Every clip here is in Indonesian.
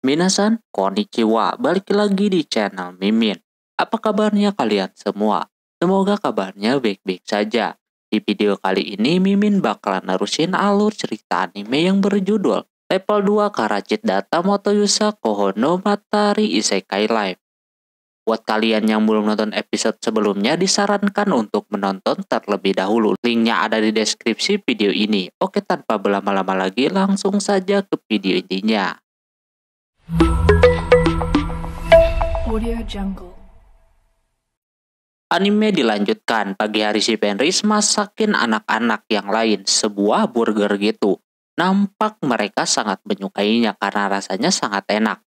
Minasan, konnichiwa, balik lagi di channel Mimin. Apa kabarnya kalian semua? Semoga kabarnya baik-baik saja. Di video kali ini Mimin bakalan nerusin alur cerita anime yang berjudul Level 2 Karachit Data Motoyusa Kohono Matari Isekai Life. Buat kalian yang belum nonton episode sebelumnya, disarankan untuk menonton terlebih dahulu. Linknya ada di deskripsi video ini. Oke, tanpa berlama-lama lagi, langsung saja ke video intinya. Audio Jungle. Anime dilanjutkan. Pagi hari si Fenris masakin anak-anak yang lain sebuah burger gitu. Nampak mereka sangat menyukainya karena rasanya sangat enak.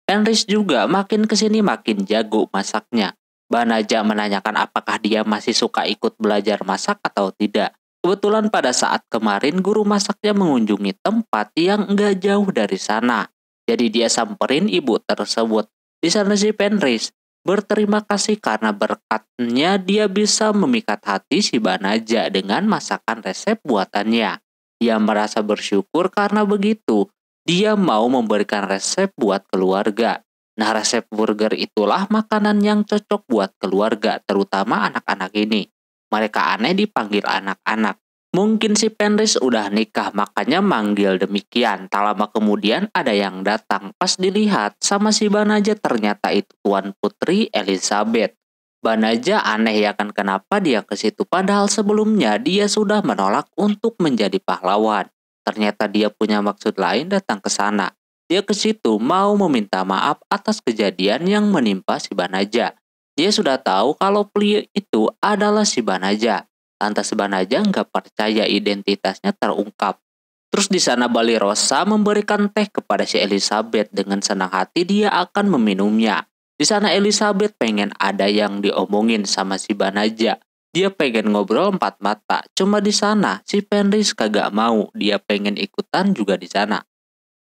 Fenris juga makin kesini makin jago masaknya. Banaja menanyakan apakah dia masih suka ikut belajar masak atau tidak. Kebetulan pada saat kemarin guru masaknya mengunjungi tempat yang nggak jauh dari sana. Jadi dia samperin ibu tersebut. Di sana si Fenris berterima kasih karena berkatnya dia bisa memikat hati si Banaja dengan masakan resep buatannya. Dia merasa bersyukur karena begitu dia mau memberikan resep buat keluarga. Nah, resep burger itulah makanan yang cocok buat keluarga, terutama anak-anak ini. Mereka aneh dipanggil anak-anak. Mungkin si Fenris udah nikah, makanya manggil demikian. Tak lama kemudian ada yang datang. Pas dilihat sama si Banaja, ternyata itu Tuan Putri Elizabeth. Banaja aneh ya kan, kenapa dia ke situ, padahal sebelumnya dia sudah menolak untuk menjadi pahlawan. Ternyata dia punya maksud lain datang ke sana. Dia ke situ mau meminta maaf atas kejadian yang menimpa si Banaja. Dia sudah tahu kalau pria itu adalah si Banaja. Lantas si Banaja nggak percaya identitasnya terungkap. Terus di sana Balirosa memberikan teh kepada si Elizabeth. Dengan senang hati dia akan meminumnya. Di sana Elizabeth pengen ada yang diomongin sama si Banaja. Dia pengen ngobrol empat mata. Cuma di sana si Fenris kagak mau. Dia pengen ikutan juga di sana.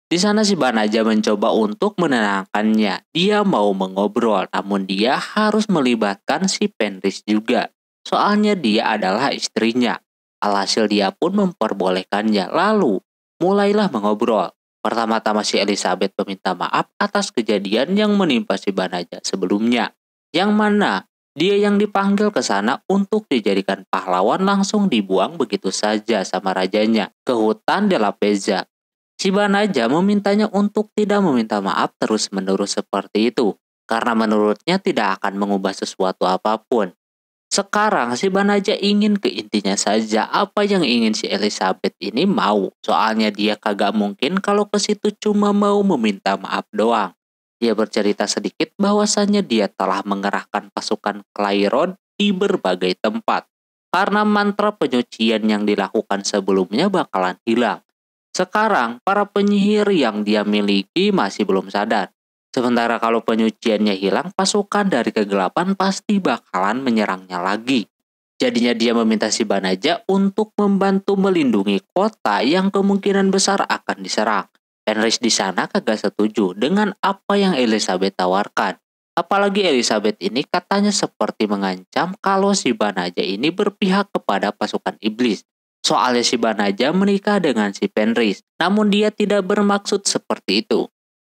Di sana si Banaja mencoba untuk menenangkannya. Dia mau mengobrol, namun dia harus melibatkan si Fenris juga. Soalnya dia adalah istrinya. Alhasil dia pun memperbolehkannya. Lalu mulailah mengobrol. Pertama-tama si Elizabeth meminta maaf atas kejadian yang menimpa si Banaja sebelumnya. Yang mana dia yang dipanggil ke sana untuk dijadikan pahlawan langsung dibuang begitu saja sama rajanya ke hutan de la Peza. Si Banaja memintanya untuk tidak meminta maaf terus-menerus seperti itu, karena menurutnya tidak akan mengubah sesuatu apapun. Sekarang si Banaja ingin ke intinya saja, apa yang ingin si Elizabeth ini mau. Soalnya dia kagak mungkin kalau ke situ cuma mau meminta maaf doang. Dia bercerita sedikit bahwasannya dia telah mengerahkan pasukan Clairon di berbagai tempat. Karena mantra penyucian yang dilakukan sebelumnya bakalan hilang. Sekarang para penyihir yang dia miliki masih belum sadar. Sementara kalau penyuciannya hilang, pasukan dari kegelapan pasti bakalan menyerangnya lagi. Jadinya dia meminta si Banaja untuk membantu melindungi kota yang kemungkinan besar akan diserang. Fenris di sana kagak setuju dengan apa yang Elizabeth tawarkan. Apalagi Elizabeth ini katanya seperti mengancam kalau si Banaja ini berpihak kepada pasukan iblis. Soalnya si Banaja menikah dengan si Fenris, namun dia tidak bermaksud seperti itu.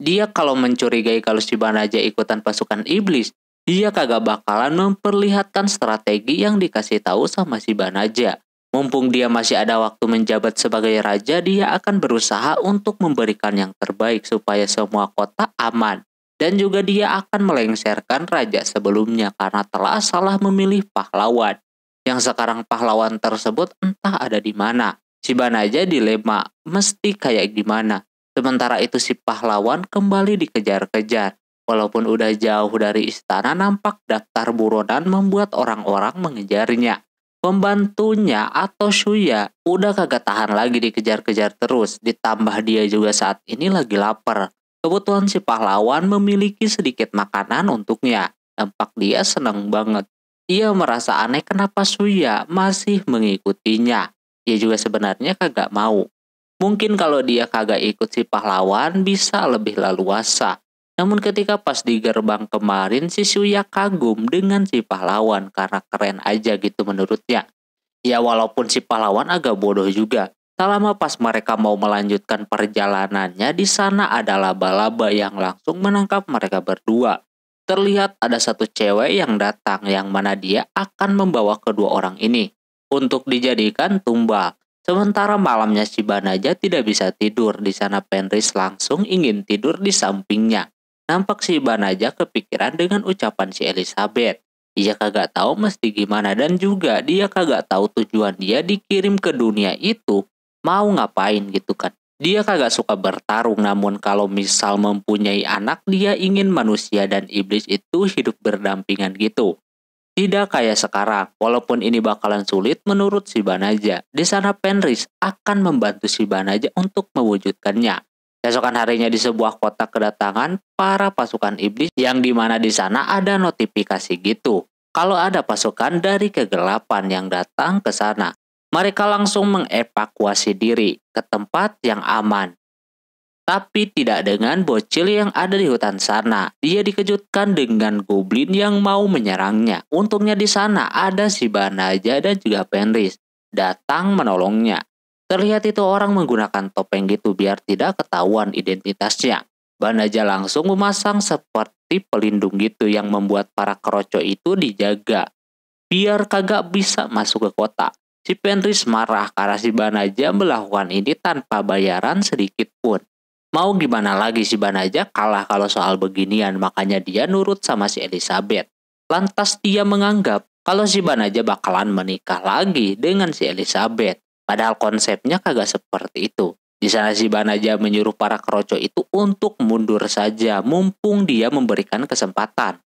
Dia kalau mencurigai kalau si Banaja ikutan pasukan iblis, dia kagak bakalan memperlihatkan strategi yang dikasih tahu sama si Banaja. Mumpung dia masih ada waktu menjabat sebagai raja, dia akan berusaha untuk memberikan yang terbaik supaya semua kota aman. Dan juga dia akan melengsarkan raja sebelumnya karena telah salah memilih pahlawan. Yang sekarang pahlawan tersebut entah ada di mana. Si Banaja dilema, mesti kayak gimana. Sementara itu si pahlawan kembali dikejar-kejar. Walaupun udah jauh dari istana, nampak daftar buronan membuat orang-orang mengejarnya. Pembantunya atau Shuya udah kagak tahan lagi dikejar-kejar terus. Ditambah dia juga saat ini lagi lapar. Kebetulan si pahlawan memiliki sedikit makanan untuknya. Nampak dia senang banget. Ia merasa aneh kenapa Shuya masih mengikutinya. Dia juga sebenarnya kagak mau. Mungkin kalau dia kagak ikut si pahlawan bisa lebih leluasa. Namun ketika pas di gerbang kemarin si Shuya kagum dengan si pahlawan karena keren aja gitu menurutnya. Ya walaupun si pahlawan agak bodoh juga. Tak lama pas mereka mau melanjutkan perjalanannya, di sana ada laba-laba yang langsung menangkap mereka berdua. Terlihat ada satu cewek yang datang yang mana dia akan membawa kedua orang ini untuk dijadikan tumbal. Sementara malamnya si Banaja tidak bisa tidur, di sana Fenris langsung ingin tidur di sampingnya. Nampak si Banaja kepikiran dengan ucapan si Elizabeth. Dia kagak tahu mesti gimana dan juga dia kagak tahu tujuan dia dikirim ke dunia itu mau ngapain gitu kan. Dia kagak suka bertarung, namun kalau misal mempunyai anak, dia ingin manusia dan iblis itu hidup berdampingan gitu. Tidak kayak sekarang, walaupun ini bakalan sulit menurut si Banaja. Di sana Fenris akan membantu si Banaja untuk mewujudkannya. Besokan harinya di sebuah kota kedatangan para pasukan iblis yang dimana di sana ada notifikasi gitu. Kalau ada pasukan dari kegelapan yang datang ke sana. Mereka langsung mengevakuasi diri ke tempat yang aman. Tapi tidak dengan bocil yang ada di hutan sana. Dia dikejutkan dengan goblin yang mau menyerangnya. Untungnya di sana ada si Banaja dan juga Fenris datang menolongnya. Terlihat itu orang menggunakan topeng gitu biar tidak ketahuan identitasnya. Banaja langsung memasang seperti pelindung gitu yang membuat para keroco itu dijaga biar kagak bisa masuk ke kota. Si Fenris marah karena si Banaja melakukan ini tanpa bayaran sedikit pun. Mau gimana lagi si Banaja kalah kalau soal beginian, makanya dia nurut sama si Elizabeth. Lantas dia menganggap kalau si Banaja bakalan menikah lagi dengan si Elizabeth. Padahal konsepnya kagak seperti itu. Di sana si Banaja menyuruh para keroco itu untuk mundur saja mumpung dia memberikan kesempatan.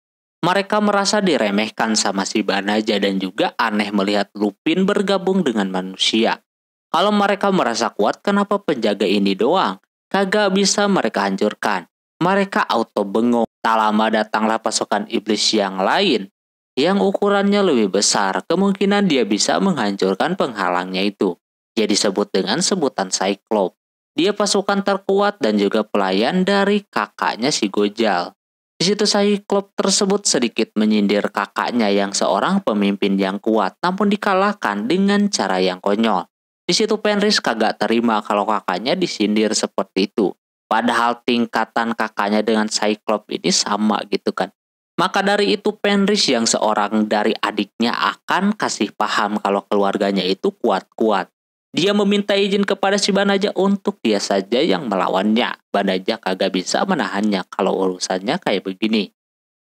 Mereka merasa diremehkan sama si Banaja dan juga aneh melihat Lupin bergabung dengan manusia. Kalau mereka merasa kuat, kenapa penjaga ini doang? Kagak bisa mereka hancurkan. Mereka auto bengong. Tak lama datanglah pasukan iblis yang lain yang ukurannya lebih besar. Kemungkinan dia bisa menghancurkan penghalangnya itu. Dia disebut dengan sebutan Cyclops. Dia pasukan terkuat dan juga pelayan dari kakaknya si Gojal. Di situ Cyclops tersebut sedikit menyindir kakaknya yang seorang pemimpin yang kuat, namun dikalahkan dengan cara yang konyol. Di situ Fenris kagak terima kalau kakaknya disindir seperti itu. Padahal tingkatan kakaknya dengan Cyclops ini sama gitu kan. Maka dari itu Fenris yang seorang dari adiknya akan kasih paham kalau keluarganya itu kuat-kuat. Dia meminta izin kepada si Banaja untuk dia saja yang melawannya. Banaja kagak bisa menahannya kalau urusannya kayak begini.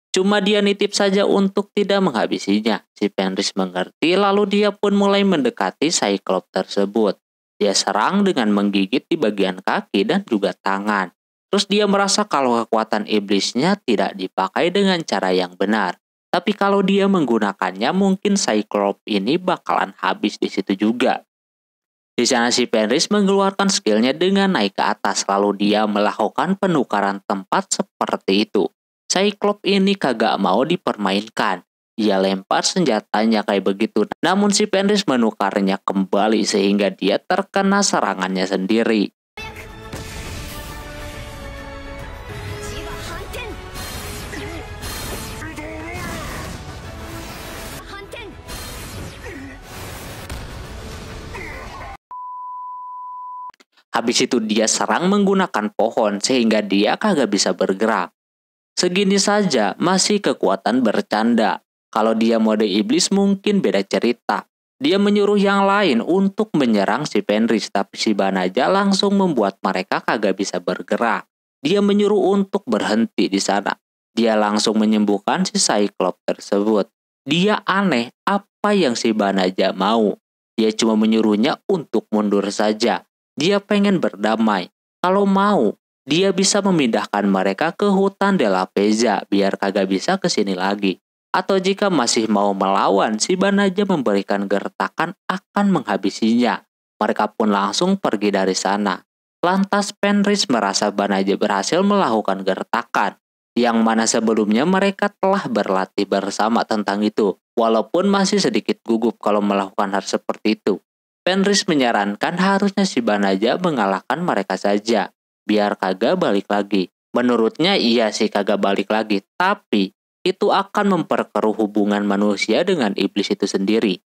Cuma dia nitip saja untuk tidak menghabisinya. Si Fenris mengerti lalu dia pun mulai mendekati Cyclops tersebut. Dia serang dengan menggigit di bagian kaki dan juga tangan. Terus dia merasa kalau kekuatan iblisnya tidak dipakai dengan cara yang benar. Tapi kalau dia menggunakannya mungkin Cyclops ini bakalan habis di situ juga. Di sana si Fenris mengeluarkan skillnya dengan naik ke atas lalu dia melakukan penukaran tempat seperti itu. Cyclops ini kagak mau dipermainkan. Dia lempar senjatanya kayak begitu. Namun si Fenris menukarnya kembali sehingga dia terkena serangannya sendiri. Habis itu dia serang menggunakan pohon sehingga dia kagak bisa bergerak. Segini saja masih kekuatan bercanda. Kalau dia mode iblis mungkin beda cerita. Dia menyuruh yang lain untuk menyerang si Fenris, tapi si Banaja langsung membuat mereka kagak bisa bergerak. Dia menyuruh untuk berhenti di sana. Dia langsung menyembuhkan si Cyclops tersebut. Dia aneh apa yang si Banaja mau. Dia cuma menyuruhnya untuk mundur saja. Dia pengen berdamai. Kalau mau, dia bisa memindahkan mereka ke hutan De La Peza biar kagak bisa kesini lagi. Atau jika masih mau melawan, si Banaja memberikan gertakan akan menghabisinya. Mereka pun langsung pergi dari sana. Lantas Fenris merasa Banaja berhasil melakukan gertakan, yang mana sebelumnya mereka telah berlatih bersama tentang itu. Walaupun masih sedikit gugup kalau melakukan hal seperti itu. Fenris menyarankan harusnya si Banaja mengalahkan mereka saja, biar kagak balik lagi. Menurutnya iya sih kagak balik lagi, tapi itu akan memperkeruh hubungan manusia dengan iblis itu sendiri.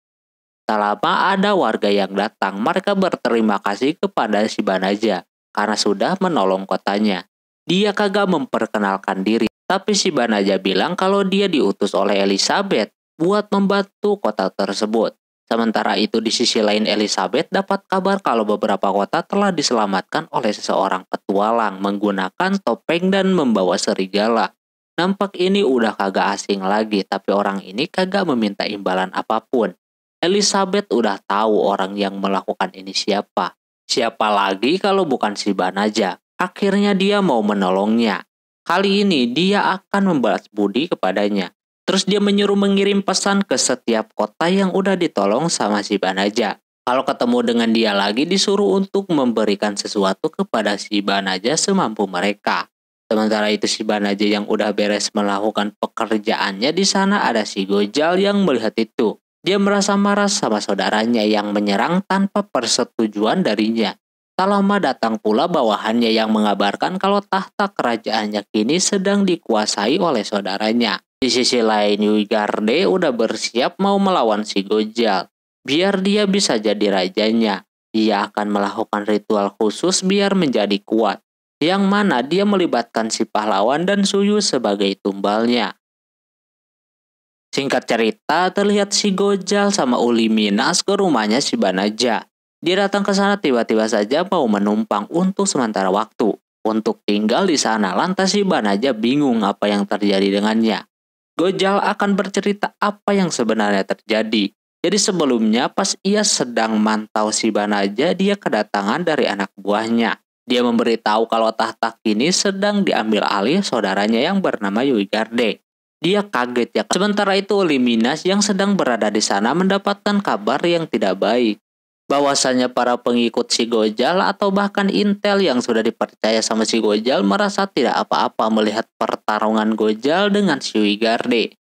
Tak lama ada warga yang datang. Mereka berterima kasih kepada si Banaja karena sudah menolong kotanya. Dia kagak memperkenalkan diri, tapi si Banaja bilang kalau dia diutus oleh Elizabeth buat membantu kota tersebut. Sementara itu di sisi lain Elizabeth dapat kabar kalau beberapa kota telah diselamatkan oleh seseorang petualang menggunakan topeng dan membawa serigala. Nampak ini udah kagak asing lagi, tapi orang ini kagak meminta imbalan apapun. Elizabeth udah tahu orang yang melakukan ini siapa. Siapa lagi kalau bukan si Banaja. Akhirnya dia mau menolongnya. Kali ini dia akan membalas budi kepadanya. Terus dia menyuruh mengirim pesan ke setiap kota yang udah ditolong sama si Banaja. Kalau ketemu dengan dia lagi disuruh untuk memberikan sesuatu kepada si Banaja semampu mereka. Sementara itu si Banaja yang udah beres melakukan pekerjaannya di sana ada si Gojal yang melihat itu. Dia merasa marah sama saudaranya yang menyerang tanpa persetujuan darinya. Tak lama datang pula bawahannya yang mengabarkan kalau tahta kerajaannya kini sedang dikuasai oleh saudaranya. Di sisi lain Yuigarde udah bersiap mau melawan si Gojal. Biar dia bisa jadi rajanya, dia akan melakukan ritual khusus biar menjadi kuat. Yang mana dia melibatkan si pahlawan dan Suyu sebagai tumbalnya. Singkat cerita, terlihat si Gojal sama Uli Minas ke rumahnya si Banaja. Dia datang ke sana tiba-tiba saja mau menumpang untuk sementara waktu. Untuk tinggal di sana, lantas si Banaja bingung apa yang terjadi dengannya. Gojal akan bercerita apa yang sebenarnya terjadi. Jadi sebelumnya pas ia sedang mantau si Banaja, dia kedatangan dari anak buahnya. Dia memberitahu kalau tahta kini sedang diambil alih saudaranya yang bernama Yuigarde. Dia kaget ya. Sementara itu Uli Minas yang sedang berada di sana mendapatkan kabar yang tidak baik. Bahwasanya para pengikut si Gojal atau bahkan intel yang sudah dipercaya sama si Gojal merasa tidak apa-apa melihat pertarungan Gojal dengan si Yuigarde.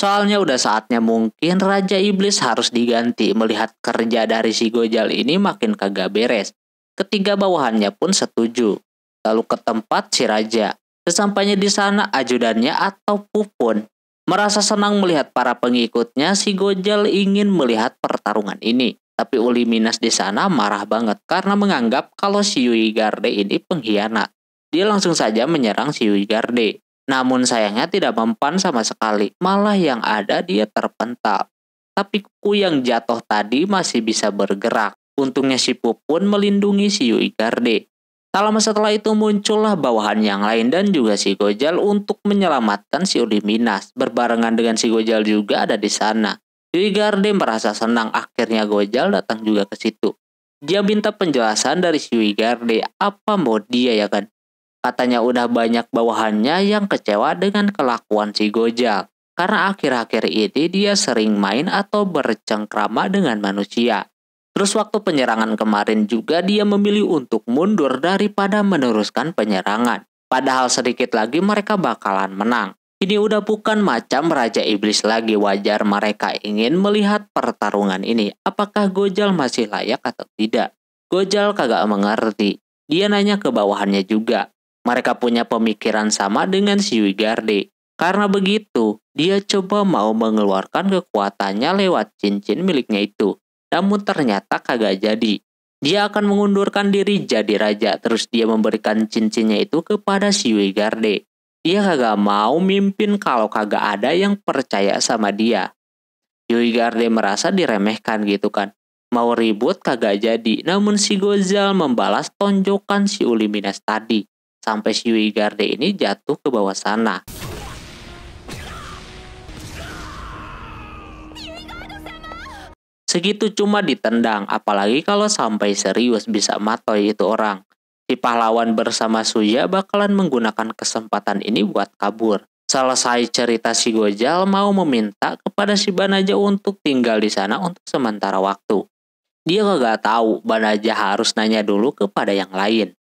Soalnya udah saatnya mungkin Raja Iblis harus diganti melihat kerja dari si Gojal ini makin kagak beres. Ketiga bawahannya pun setuju. Lalu ke tempat si Raja. Sesampainya di sana ajudannya atau Pupun merasa senang melihat para pengikutnya. Si Gojal ingin melihat pertarungan ini. Tapi Uli Minas di sana marah banget karena menganggap kalau si Yuigarde ini pengkhianat. Dia langsung saja menyerang si Yuigarde. Namun sayangnya tidak mempan sama sekali. Malah yang ada dia terpental. Tapi kuku yang jatuh tadi masih bisa bergerak. Untungnya si Pupun melindungi si Yuigarde. Tak lama setelah itu muncullah bawahan yang lain dan juga si Gojal untuk menyelamatkan si Uli Minas. Berbarengan dengan si Gojal juga ada di sana. Yuigarde merasa senang akhirnya Gojal datang juga ke situ. Dia minta penjelasan dari si Yuigarde apa mau dia ya kan. Katanya udah banyak bawahannya yang kecewa dengan kelakuan si Gojal. Karena akhir-akhir ini dia sering main atau bercengkrama dengan manusia. Terus waktu penyerangan kemarin juga dia memilih untuk mundur daripada meneruskan penyerangan. Padahal sedikit lagi mereka bakalan menang. Ini udah bukan macam Raja Iblis lagi, wajar mereka ingin melihat pertarungan ini. Apakah Gojal masih layak atau tidak? Gojal kagak mengerti. Dia nanya ke bawahannya juga. Mereka punya pemikiran sama dengan si Yuigarde. Karena begitu, dia coba mau mengeluarkan kekuatannya lewat cincin miliknya itu. Namun ternyata kagak jadi. Dia akan mengundurkan diri jadi raja. Terus dia memberikan cincinnya itu kepada si Yuigarde. Dia kagak mau mimpin kalau kagak ada yang percaya sama dia. Yuigarde merasa diremehkan gitu kan. Mau ribut kagak jadi. Namun si Gojal membalas tonjokan si Uli Minas tadi. Sampai si Yuigarde ini jatuh ke bawah sana. Segitu cuma ditendang, apalagi kalau sampai serius bisa matoy itu orang. Si pahlawan bersama Suya bakalan menggunakan kesempatan ini buat kabur. Selesai cerita si Gojal mau meminta kepada si Banaja untuk tinggal di sana untuk sementara waktu. Dia kagak tahu Banaja harus nanya dulu kepada yang lain.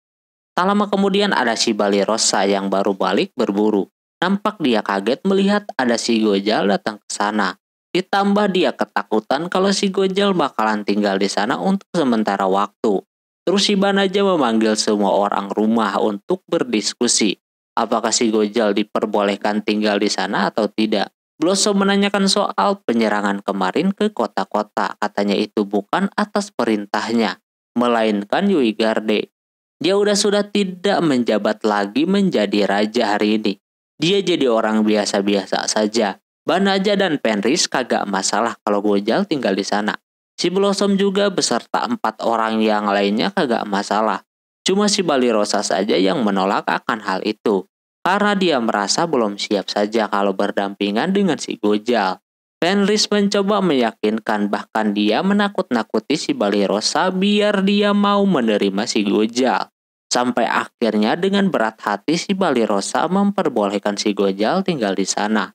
Tak lama kemudian ada si Balirosa yang baru balik berburu. Nampak dia kaget melihat ada si Gojal datang ke sana. Ditambah dia ketakutan kalau si Gojal bakalan tinggal di sana untuk sementara waktu. Terus si Banaja memanggil semua orang rumah untuk berdiskusi. Apakah si Gojal diperbolehkan tinggal di sana atau tidak? Blossom menanyakan soal penyerangan kemarin ke kota-kota. Katanya itu bukan atas perintahnya, melainkan Yui Garde. Dia sudah tidak menjabat lagi menjadi raja hari ini. Dia jadi orang biasa-biasa saja. Banaja dan Fenris kagak masalah kalau Gojal tinggal di sana. Si Blossom juga beserta 4 orang yang lainnya kagak masalah. Cuma si Balirosa saja yang menolak akan hal itu. Karena dia merasa belum siap saja kalau berdampingan dengan si Gojal. Fenris mencoba meyakinkan, bahkan dia menakut-nakuti si Balirosa biar dia mau menerima si Gojal. Sampai akhirnya dengan berat hati si Balirosa memperbolehkan si Gojal tinggal di sana.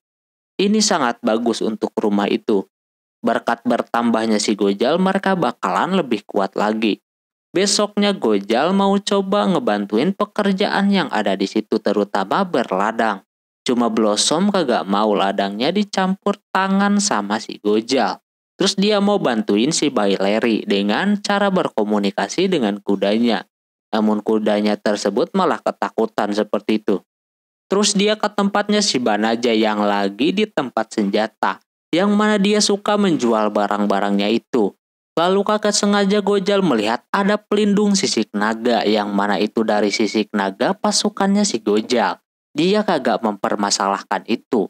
Ini sangat bagus untuk rumah itu. Berkat bertambahnya si Gojal, mereka bakalan lebih kuat lagi. Besoknya Gojal mau coba ngebantuin pekerjaan yang ada di situ, terutama berladang. Cuma Blossom kagak mau ladangnya dicampur tangan sama si Gojal. Terus dia mau bantuin si Baileri dengan cara berkomunikasi dengan kudanya. Namun kudanya tersebut malah ketakutan seperti itu. Terus dia ke tempatnya si Banaja yang lagi di tempat senjata, yang mana dia suka menjual barang-barangnya itu. Lalu kakek sengaja Gojal melihat ada pelindung sisik naga, yang mana itu dari sisik naga pasukannya si Gojal. Dia kagak mempermasalahkan itu.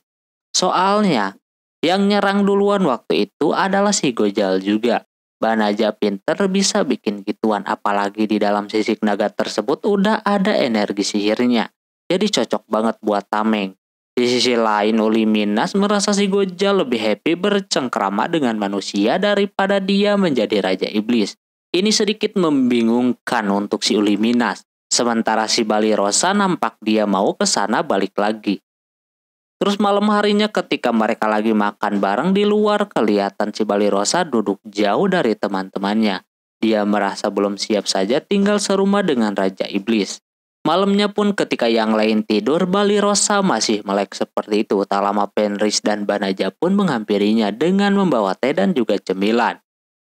Soalnya, yang nyerang duluan waktu itu adalah si Gojal juga. Banaja pinter bisa bikin gituan, apalagi di dalam sisik naga tersebut udah ada energi sihirnya. Jadi cocok banget buat tameng. Di sisi lain, Uli Minas merasa si Gojal lebih happy bercengkrama dengan manusia daripada dia menjadi Raja Iblis. Ini sedikit membingungkan untuk si Uli Minas. Sementara si Balirosa nampak dia mau ke sana balik lagi. Terus malam harinya ketika mereka lagi makan bareng di luar, kelihatan si Balirosa duduk jauh dari teman-temannya. Dia merasa belum siap saja tinggal serumah dengan Raja Iblis. Malamnya pun ketika yang lain tidur, Balirosa masih melek seperti itu. Tak lama Fenris dan Banaja pun menghampirinya dengan membawa teh dan juga cemilan.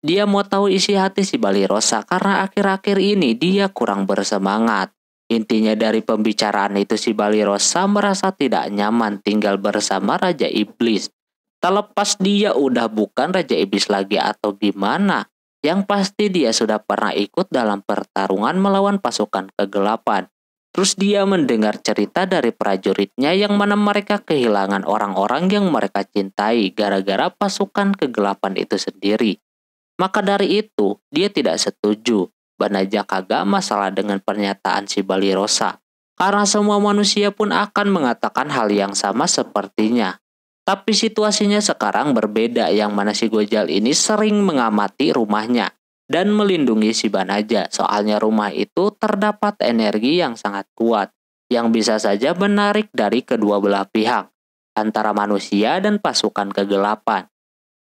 Dia mau tahu isi hati si Balirosa karena akhir-akhir ini dia kurang bersemangat. Intinya dari pembicaraan itu si Balirosa merasa tidak nyaman tinggal bersama Raja Iblis. Tak lepas dia udah bukan Raja Iblis lagi atau gimana. Yang pasti dia sudah pernah ikut dalam pertarungan melawan pasukan kegelapan. Terus dia mendengar cerita dari prajuritnya yang mana mereka kehilangan orang-orang yang mereka cintai gara-gara pasukan kegelapan itu sendiri. Maka dari itu, dia tidak setuju. Banaja kagak masalah dengan pernyataan si Balirosa. Karena semua manusia pun akan mengatakan hal yang sama sepertinya. Tapi situasinya sekarang berbeda, yang mana si Gojal ini sering mengamati rumahnya dan melindungi si Banaja. Soalnya rumah itu terdapat energi yang sangat kuat, yang bisa saja menarik dari kedua belah pihak, antara manusia dan pasukan kegelapan.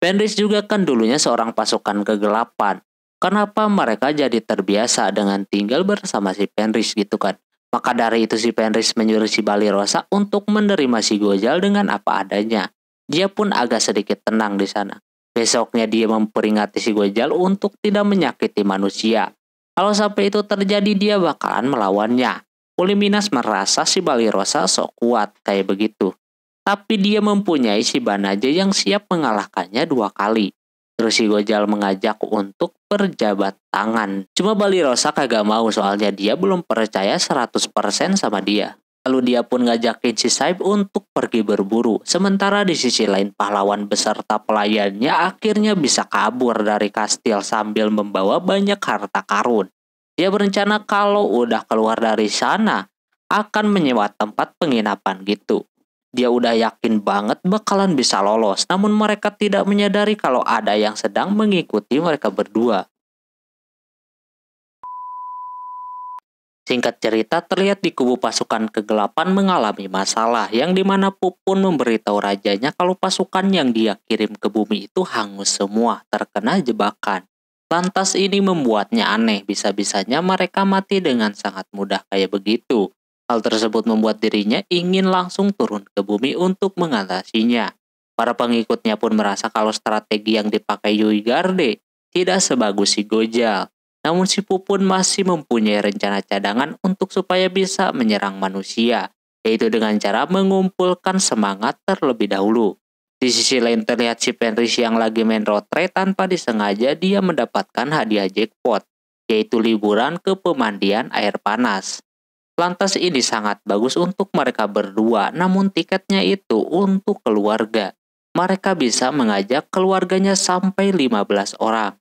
Fenris juga kan dulunya seorang pasukan kegelapan. Kenapa mereka jadi terbiasa dengan tinggal bersama si Fenris gitu kan? Maka dari itu si Fenris menyuruh si Balirosa untuk menerima si Gojal dengan apa adanya. Dia pun agak sedikit tenang di sana. Besoknya dia memperingati si Gojal untuk tidak menyakiti manusia. Kalau sampai itu terjadi dia bakalan melawannya. Uli Minas merasa si Balirosa sok kuat kayak begitu. Tapi dia mempunyai si Banaja yang siap mengalahkannya 2 kali. Terus si Gojal mengajak untuk berjabat tangan. Cuma Balirosa kagak mau soalnya dia belum percaya 100% sama dia. Lalu dia pun ngajakin si Saib untuk pergi berburu. Sementara di sisi lain pahlawan beserta pelayannya akhirnya bisa kabur dari kastil sambil membawa banyak harta karun. Dia berencana kalau udah keluar dari sana akan menyewa tempat penginapan gitu. Dia udah yakin banget bakalan bisa lolos, namun mereka tidak menyadari kalau ada yang sedang mengikuti mereka berdua. Singkat cerita, terlihat di kubu pasukan kegelapan mengalami masalah, yang dimana Pupun memberitahu rajanya kalau pasukan yang dia kirim ke bumi itu hangus semua, terkena jebakan. Lantas ini membuatnya aneh, bisa-bisanya mereka mati dengan sangat mudah kayak begitu. Hal tersebut membuat dirinya ingin langsung turun ke bumi untuk mengatasinya. Para pengikutnya pun merasa kalau strategi yang dipakai Yui Garde tidak sebagus si Gojal. Namun si Pupun masih mempunyai rencana cadangan untuk supaya bisa menyerang manusia, yaitu dengan cara mengumpulkan semangat terlebih dahulu. Di sisi lain terlihat si Fenris yang lagi main road trip tanpa disengaja dia mendapatkan hadiah jackpot, yaitu liburan ke pemandian air panas. Lantas ini sangat bagus untuk mereka berdua, namun tiketnya itu untuk keluarga. Mereka bisa mengajak keluarganya sampai 15 orang.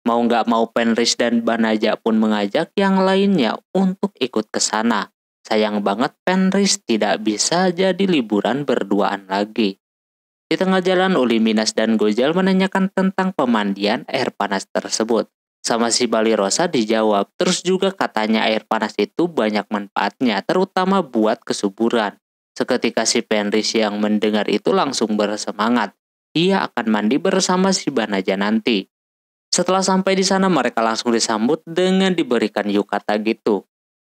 Mau nggak mau Fenris dan Banaja pun mengajak yang lainnya untuk ikut ke sana. Sayang banget Fenris tidak bisa jadi liburan berduaan lagi. Di tengah jalan Uli Minas dan Gojal menanyakan tentang pemandian air panas tersebut. Sama si Balirosa dijawab, terus juga katanya air panas itu banyak manfaatnya, terutama buat kesuburan. Seketika si Fenris yang mendengar itu langsung bersemangat. Dia akan mandi bersama si Banaja nanti. Setelah sampai di sana mereka langsung disambut dengan diberikan yukata gitu.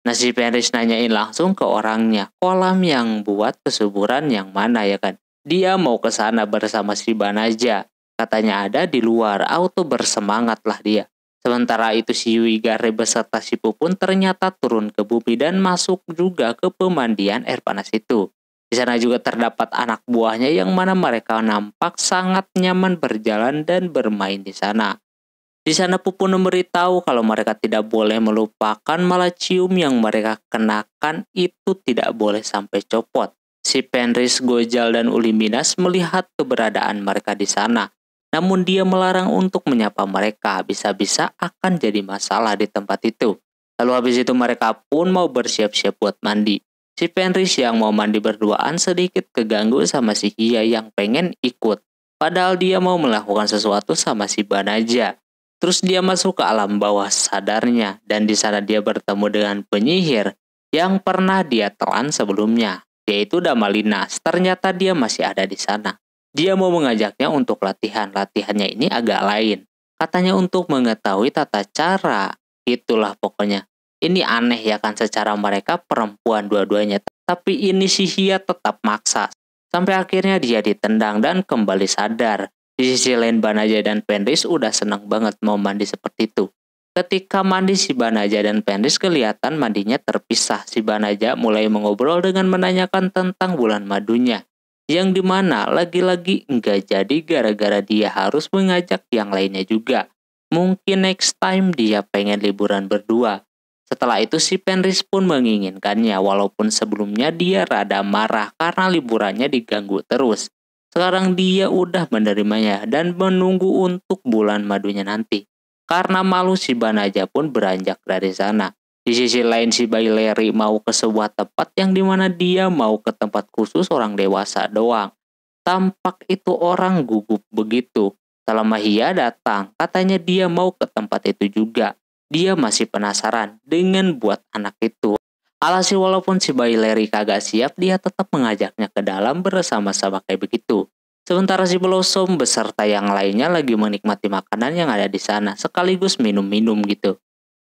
Nah si Fenris nanyain langsung ke orangnya, kolam yang buat kesuburan yang mana ya kan? Dia mau ke sana bersama si Banaja. Katanya ada di luar, auto bersemangat lah dia. Sementara itu si Wigare beserta si Pupun ternyata turun ke bumi dan masuk juga ke pemandian air panas itu. Di sana juga terdapat anak buahnya yang mana mereka nampak sangat nyaman berjalan dan bermain di sana. Di sana Pupun memberitahu kalau mereka tidak boleh melupakan malah cium yang mereka kenakan itu tidak boleh sampai copot. Si Fenris, Gojal, dan Uli Minas melihat keberadaan mereka di sana. Namun dia melarang untuk menyapa mereka, bisa-bisa akan jadi masalah di tempat itu. Lalu habis itu mereka pun mau bersiap-siap buat mandi. Si Fenris yang mau mandi berduaan sedikit keganggu sama si Hia yang pengen ikut. Padahal dia mau melakukan sesuatu sama si Banaja. Terus dia masuk ke alam bawah sadarnya dan di sana dia bertemu dengan penyihir yang pernah dia telan sebelumnya, yaitu Damalinas. Ternyata dia masih ada di sana. Dia mau mengajaknya untuk latihan. Latihannya ini agak lain. Katanya untuk mengetahui tata cara. Itulah pokoknya. Ini aneh ya kan secara mereka perempuan dua-duanya. Tapi ini si Hia tetap maksa. Sampai akhirnya dia ditendang dan kembali sadar. Di sisi lain Banaja dan Fenris udah senang banget mau mandi seperti itu. Ketika mandi si Banaja dan Fenris kelihatan mandinya terpisah. Si Banaja mulai mengobrol dengan menanyakan tentang bulan madunya. Yang dimana lagi-lagi enggak jadi gara-gara dia harus mengajak yang lainnya juga. Mungkin next time dia pengen liburan berdua. Setelah itu si Fenris pun menginginkannya walaupun sebelumnya dia rada marah karena liburannya diganggu terus. Sekarang dia udah menerimanya dan menunggu untuk bulan madunya nanti. Karena malu si Banaja pun beranjak dari sana. Di sisi lain si Baileri mau ke sebuah tempat yang dimana dia mau ke tempat khusus orang dewasa doang. Tampak itu orang gugup begitu. Selama Hia datang, katanya dia mau ke tempat itu juga. Dia masih penasaran dengan buat anak itu. Alhasil walaupun si Baileri kagak siap, dia tetap mengajaknya ke dalam bersama-sama kayak begitu. Sementara si Blossom beserta yang lainnya lagi menikmati makanan yang ada di sana, sekaligus minum-minum gitu.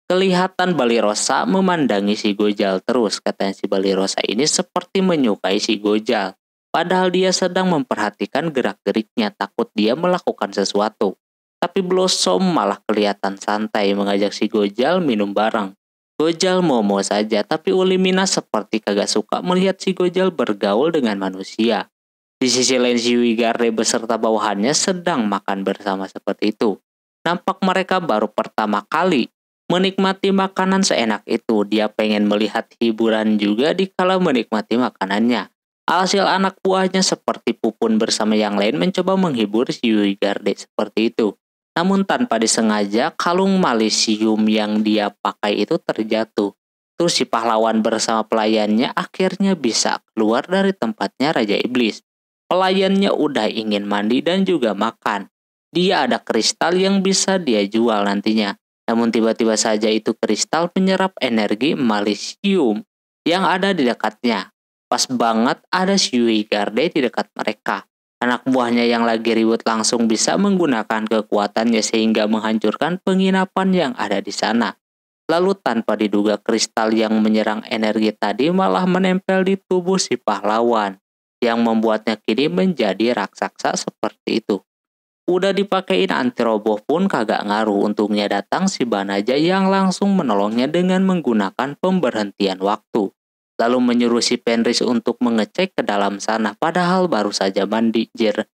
Kelihatan Balirosa memandangi si Gojal terus, katanya si Balirosa ini seperti menyukai si Gojal. Padahal dia sedang memperhatikan gerak-geriknya, takut dia melakukan sesuatu. Tapi Blossom malah kelihatan santai mengajak si Gojal minum bareng. Gojal mau saja, tapi Uli Minas seperti kagak suka melihat si Gojal bergaul dengan manusia. Di sisi lain si Wigare beserta bawahannya sedang makan bersama seperti itu. Nampak mereka baru pertama kali menikmati makanan seenak itu. Dia pengen melihat hiburan juga dikala menikmati makanannya. Alhasil anak buahnya seperti Pupun bersama yang lain mencoba menghibur si Wigare seperti itu. Namun tanpa disengaja, kalung malisium yang dia pakai itu terjatuh. Terus si pahlawan bersama pelayannya akhirnya bisa keluar dari tempatnya Raja Iblis. Pelayannya udah ingin mandi dan juga makan. Dia ada kristal yang bisa dia jual nantinya. Namun tiba-tiba saja itu kristal menyerap energi malisium yang ada di dekatnya. Pas banget ada si Wigare di dekat mereka. Anak buahnya yang lagi ribut langsung bisa menggunakan kekuatannya sehingga menghancurkan penginapan yang ada di sana. Lalu tanpa diduga kristal yang menyerang energi tadi malah menempel di tubuh si pahlawan, yang membuatnya kini menjadi raksasa seperti itu. Udah dipakein anti roboh pun kagak ngaruh, untungnya datang si Banaja yang langsung menolongnya dengan menggunakan pemberhentian waktu. Lalu menyuruh si Fenris untuk mengecek ke dalam sana, padahal baru saja mandi, jir.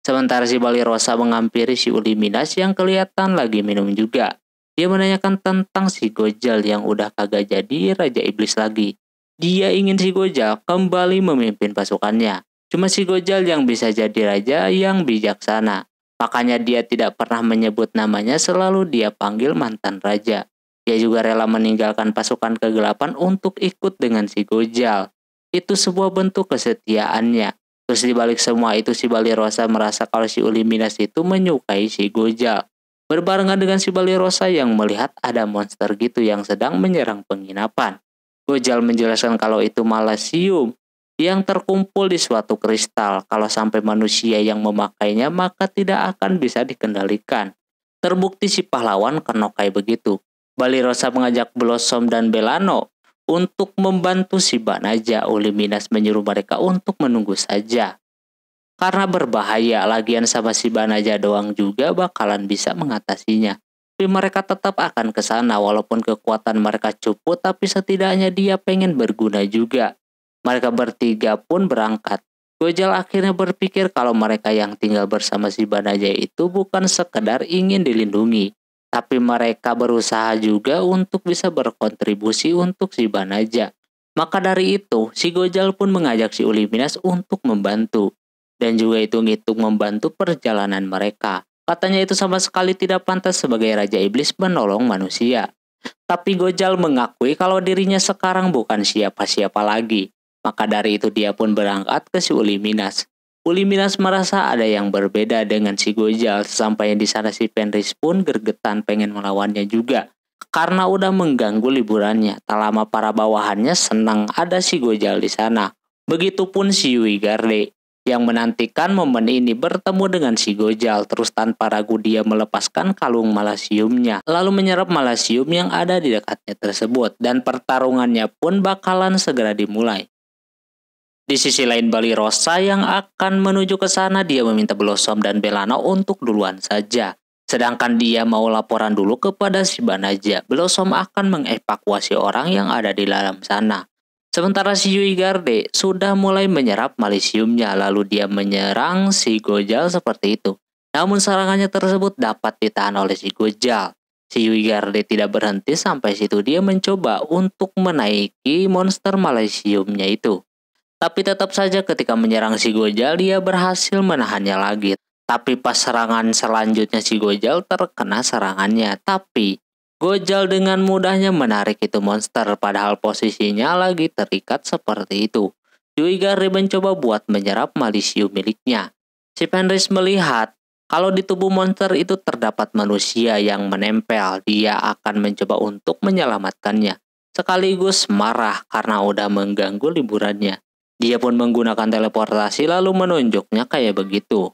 Sementara si Balirosa menghampiri si Uliminas yang kelihatan lagi minum juga. Dia menanyakan tentang si Gojal yang udah kagak jadi Raja Iblis lagi. Dia ingin si Gojal kembali memimpin pasukannya. Cuma si Gojal yang bisa jadi raja yang bijaksana. Makanya dia tidak pernah menyebut namanya, selalu dia panggil mantan raja. Dia juga rela meninggalkan pasukan kegelapan untuk ikut dengan si Gojal. Itu sebuah bentuk kesetiaannya. Terus dibalik semua itu si Balirosa merasa kalau si Uliminas itu menyukai si Gojal. Berbarengan dengan si Balirosa yang melihat ada monster gitu yang sedang menyerang penginapan. Gojal menjelaskan kalau itu malasium yang terkumpul di suatu kristal. Kalau sampai manusia yang memakainya maka tidak akan bisa dikendalikan. Terbukti si pahlawan Kenokai begitu. Balirosa mengajak Blossom dan Belano untuk membantu si Banaja. Uliminas menyuruh mereka untuk menunggu saja. Karena berbahaya, lagian sama si Banaja doang juga bakalan bisa mengatasinya. Tapi mereka tetap akan ke sana walaupun kekuatan mereka cupu, tapi setidaknya dia pengen berguna juga. Mereka bertiga pun berangkat. Gojal akhirnya berpikir kalau mereka yang tinggal bersama si Banaja itu bukan sekedar ingin dilindungi, tapi mereka berusaha juga untuk bisa berkontribusi untuk si Banaja. Maka dari itu, si Gojal pun mengajak si Uliminas untuk membantu. Dan juga hitung-hitung membantu perjalanan mereka. Katanya itu sama sekali tidak pantas sebagai Raja Iblis menolong manusia. Tapi Gojal mengakui kalau dirinya sekarang bukan siapa-siapa lagi. Maka dari itu dia pun berangkat ke si Uliminas. Uliminas merasa ada yang berbeda dengan si Gojal. Sesampainya di sana si Fenris pun gergetan pengen melawannya juga. Karena udah mengganggu liburannya. Tak lama para bawahannya senang ada si Gojal di sana. Begitupun si Wigarde yang menantikan momen ini bertemu dengan si Gojal. Terus tanpa ragu dia melepaskan kalung malasiumnya. Lalu menyerap malasium yang ada di dekatnya tersebut. Dan pertarungannya pun bakalan segera dimulai. Di sisi lain Balirosa yang akan menuju ke sana, dia meminta Blossom dan Belano untuk duluan saja. Sedangkan dia mau laporan dulu kepada si Banaja. Blossom akan mengevakuasi orang yang ada di dalam sana. Sementara si Wigarde sudah mulai menyerap malasiumnya, lalu dia menyerang si Gojal seperti itu. Namun serangannya tersebut dapat ditahan oleh si Gojal. Si Wigarde tidak berhenti sampai situ, dia mencoba untuk menaiki monster malasiumnya itu. Tapi tetap saja ketika menyerang si Gojal, dia berhasil menahannya lagi. Tapi pas serangan selanjutnya si Gojal terkena serangannya. Tapi Gojal dengan mudahnya menarik itu monster, padahal posisinya lagi terikat seperti itu. Wigarde mencoba buat menyerap malasium miliknya. Si Fenris melihat kalau di tubuh monster itu terdapat manusia yang menempel. Dia akan mencoba untuk menyelamatkannya. Sekaligus marah karena udah mengganggu liburannya. Dia pun menggunakan teleportasi lalu menunjuknya kayak begitu.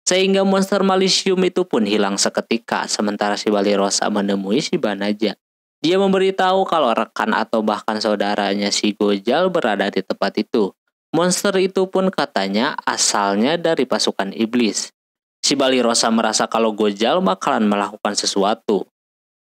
Sehingga monster malasium itu pun hilang seketika. Sementara si Balirosa menemui si Banaja. Dia memberitahu kalau rekan atau bahkan saudaranya si Gojal berada di tempat itu. Monster itu pun katanya asalnya dari pasukan iblis. Si Balirosa merasa kalau Gojal bakalan melakukan sesuatu.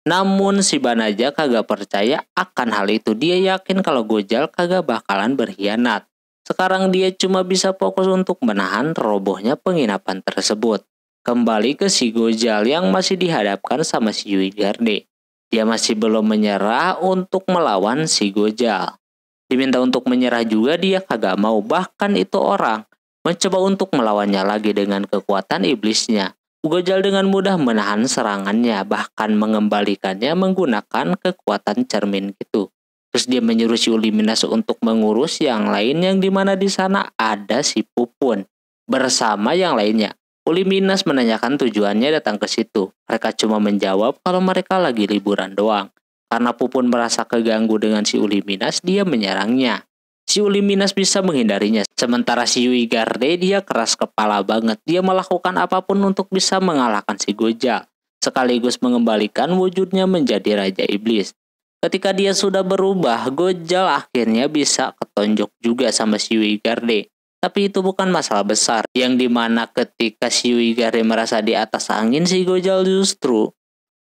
Namun si Banaja kagak percaya akan hal itu. Dia yakin kalau Gojal kagak bakalan berkhianat. Sekarang dia cuma bisa fokus untuk menahan robohnya penginapan tersebut. Kembali ke si Gojal yang masih dihadapkan sama si Wigarde. Dia masih belum menyerah untuk melawan si Gojal. Diminta untuk menyerah juga dia kagak mau. Bahkan itu orang mencoba untuk melawannya lagi dengan kekuatan iblisnya. Gojal dengan mudah menahan serangannya, bahkan mengembalikannya menggunakan kekuatan cermin gitu. Terus dia menyuruh si Uliminas untuk mengurus yang lain, yang dimana di sana ada si Pupun bersama yang lainnya. Uliminas menanyakan tujuannya datang ke situ. Mereka cuma menjawab kalau mereka lagi liburan doang. Karena Pupun merasa keganggu dengan si Uliminas, dia menyerangnya. Si Uliminas bisa menghindarinya. Sementara si Wigarde dia keras kepala banget. Dia melakukan apapun untuk bisa mengalahkan si Gojal. Sekaligus mengembalikan wujudnya menjadi Raja Iblis. Ketika dia sudah berubah, Gojal akhirnya bisa ketonjok juga sama si Wigarde. Tapi itu bukan masalah besar. Yang dimana ketika si Wigarde merasa di atas angin, si Gojal justru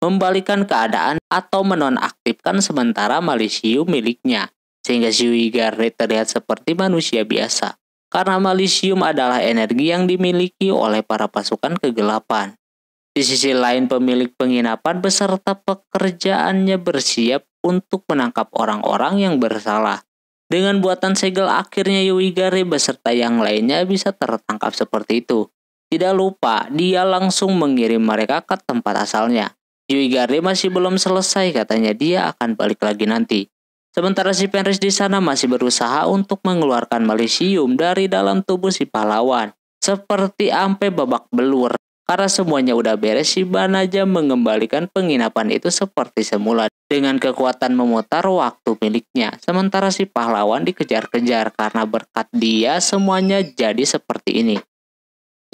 membalikan keadaan atau menonaktifkan sementara malisium miliknya, sehingga si Uyghur terlihat seperti manusia biasa. Karena malisium adalah energi yang dimiliki oleh para pasukan kegelapan. Di sisi lain, pemilik penginapan beserta pekerjaannya bersiap untuk menangkap orang-orang yang bersalah. Dengan buatan segel akhirnya Yuigare beserta yang lainnya bisa tertangkap seperti itu. Tidak lupa, dia langsung mengirim mereka ke tempat asalnya. Yuigare masih belum selesai, katanya dia akan balik lagi nanti. Sementara si Fenris di sana masih berusaha untuk mengeluarkan malisium dari dalam tubuh si pahlawan. Seperti ampe babak belur. Karena semuanya udah beres, si Banaja mengembalikan penginapan itu seperti semula dengan kekuatan memutar waktu miliknya. Sementara si pahlawan dikejar-kejar karena berkat dia semuanya jadi seperti ini.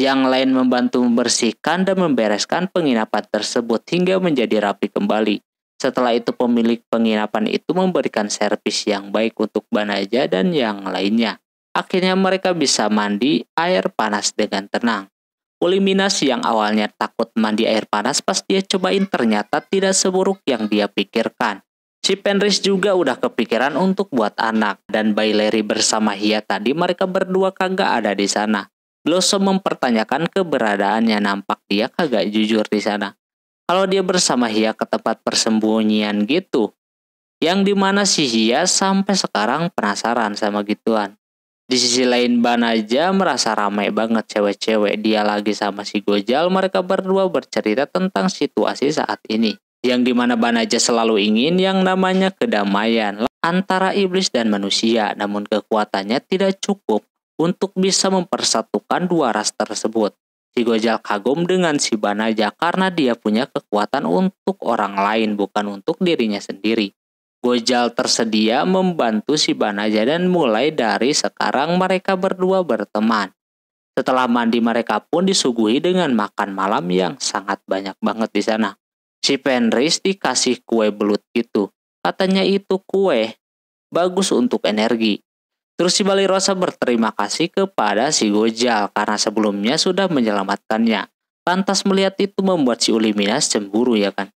Yang lain membantu membersihkan dan membereskan penginapan tersebut hingga menjadi rapi kembali. Setelah itu pemilik penginapan itu memberikan servis yang baik untuk Banaja dan yang lainnya. Akhirnya mereka bisa mandi air panas dengan tenang. Uliminas yang awalnya takut mandi air panas pas dia cobain ternyata tidak seburuk yang dia pikirkan. Si Fenris juga udah kepikiran untuk buat anak dan bayi Larry bersama Hia tadi mereka berdua kagak ada di sana. Blossom mempertanyakan keberadaannya, nampak dia kagak jujur di sana. Kalau dia bersama Hia ke tempat persembunyian gitu, yang dimana si Hia sampai sekarang penasaran sama gituan. Di sisi lain Banaja merasa ramai banget cewek-cewek, dia lagi sama si Gojal, mereka berdua bercerita tentang situasi saat ini. Yang dimana Banaja selalu ingin yang namanya kedamaian antara iblis dan manusia, namun kekuatannya tidak cukup untuk bisa mempersatukan dua ras tersebut. Si Gojal kagum dengan si Banaja karena dia punya kekuatan untuk orang lain bukan untuk dirinya sendiri. Gojal tersedia membantu si Banaja dan mulai dari sekarang mereka berdua berteman. Setelah mandi mereka pun disuguhi dengan makan malam yang sangat banyak banget di sana. Si Fenris dikasih kue belut gitu. Katanya itu kue bagus untuk energi. Terus si Balirosa berterima kasih kepada si Gojal karena sebelumnya sudah menyelamatkannya. Lantas melihat itu membuat si Uliminas cemburu ya kan.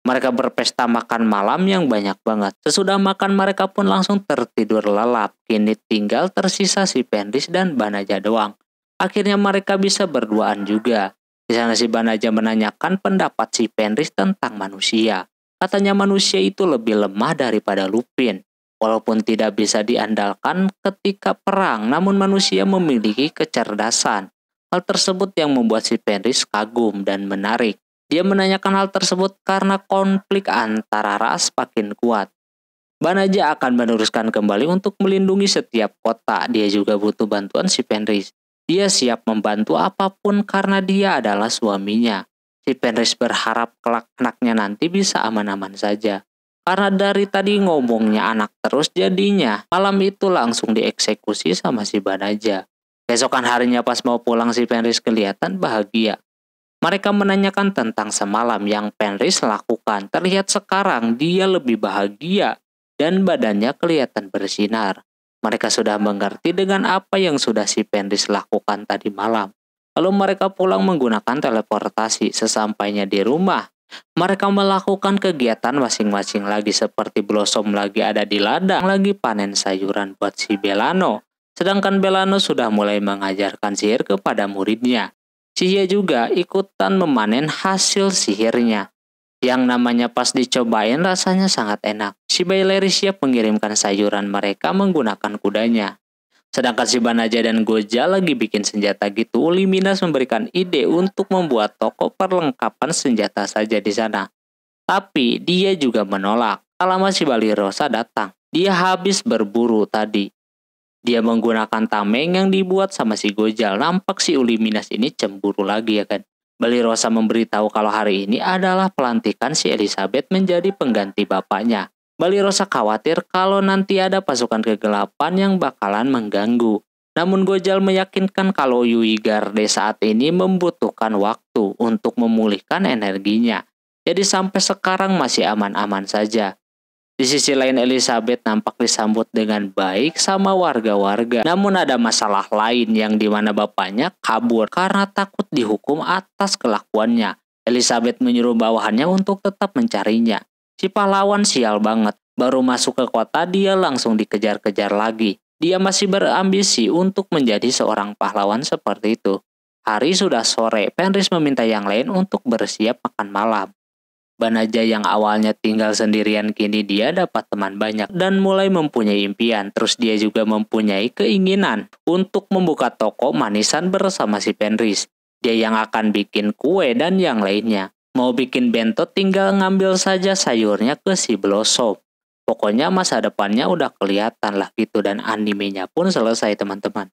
Mereka berpesta makan malam yang banyak banget. Sesudah makan mereka pun langsung tertidur lelap. Kini tinggal tersisa si Fenris dan Banaja doang. Akhirnya mereka bisa berduaan juga. Di sana si Banaja menanyakan pendapat si Fenris tentang manusia. Katanya manusia itu lebih lemah daripada Lupin. Walaupun tidak bisa diandalkan ketika perang, namun manusia memiliki kecerdasan. Hal tersebut yang membuat si Fenris kagum dan menarik. Dia menanyakan hal tersebut karena konflik antara ras makin kuat. Banaja akan meneruskan kembali untuk melindungi setiap kota. Dia juga butuh bantuan si Fenris. Dia siap membantu apapun karena dia adalah suaminya. Si Fenris berharap kelak anaknya nanti bisa aman-aman saja. Karena dari tadi ngomongnya anak terus jadinya. Malam itu langsung dieksekusi sama si Banaja. Besokan harinya pas mau pulang si Fenris kelihatan bahagia. Mereka menanyakan tentang semalam yang Fenris lakukan. Terlihat sekarang dia lebih bahagia dan badannya kelihatan bersinar. Mereka sudah mengerti dengan apa yang sudah si Fenris lakukan tadi malam. Lalu mereka pulang menggunakan teleportasi. Sesampainya di rumah, mereka melakukan kegiatan masing-masing lagi seperti Blossom lagi ada di ladang lagi panen sayuran buat si Belano. Sedangkan Belano sudah mulai mengajarkan sihir kepada muridnya. Si Hia juga ikutan memanen hasil sihirnya. Yang namanya pas dicobain rasanya sangat enak. Si Larry siap mengirimkan sayuran mereka menggunakan kudanya. Sedangkan si Banaja dan Gojal lagi bikin senjata gitu. Uliminas memberikan ide untuk membuat toko perlengkapan senjata saja di sana. Tapi dia juga menolak. Lama si Balirosa datang. Dia habis berburu tadi. Dia menggunakan tameng yang dibuat sama si Gojal. Nampak si Uliminas ini cemburu lagi ya kan. Balirosa memberitahu kalau hari ini adalah pelantikan si Elizabeth menjadi pengganti bapaknya. Balirosa khawatir kalau nanti ada pasukan kegelapan yang bakalan mengganggu. Namun Gojal meyakinkan kalau Yuigarde saat ini membutuhkan waktu untuk memulihkan energinya. Jadi sampai sekarang masih aman-aman saja. Di sisi lain Elizabeth nampak disambut dengan baik sama warga-warga. Namun ada masalah lain yang dimana bapaknya kabur karena takut dihukum atas kelakuannya. Elizabeth menyuruh bawahannya untuk tetap mencarinya. Si pahlawan sial banget. Baru masuk ke kota dia langsung dikejar-kejar lagi. Dia masih berambisi untuk menjadi seorang pahlawan seperti itu. Hari sudah sore, Fenris meminta yang lain untuk bersiap makan malam. Banaja yang awalnya tinggal sendirian kini dia dapat teman banyak dan mulai mempunyai impian. Terus dia juga mempunyai keinginan untuk membuka toko manisan bersama si Fenris. Dia yang akan bikin kue dan yang lainnya. Mau bikin bento tinggal ngambil saja sayurnya ke si Blossom. Pokoknya masa depannya udah kelihatan lah gitu dan animenya pun selesai teman-teman.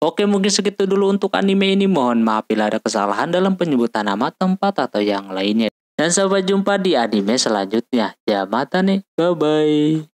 Oke, mungkin segitu dulu untuk anime ini. Mohon maaf bila ada kesalahan dalam penyebutan nama, tempat, atau yang lainnya. Dan sampai jumpa di anime selanjutnya. Ya mata nih, bye-bye.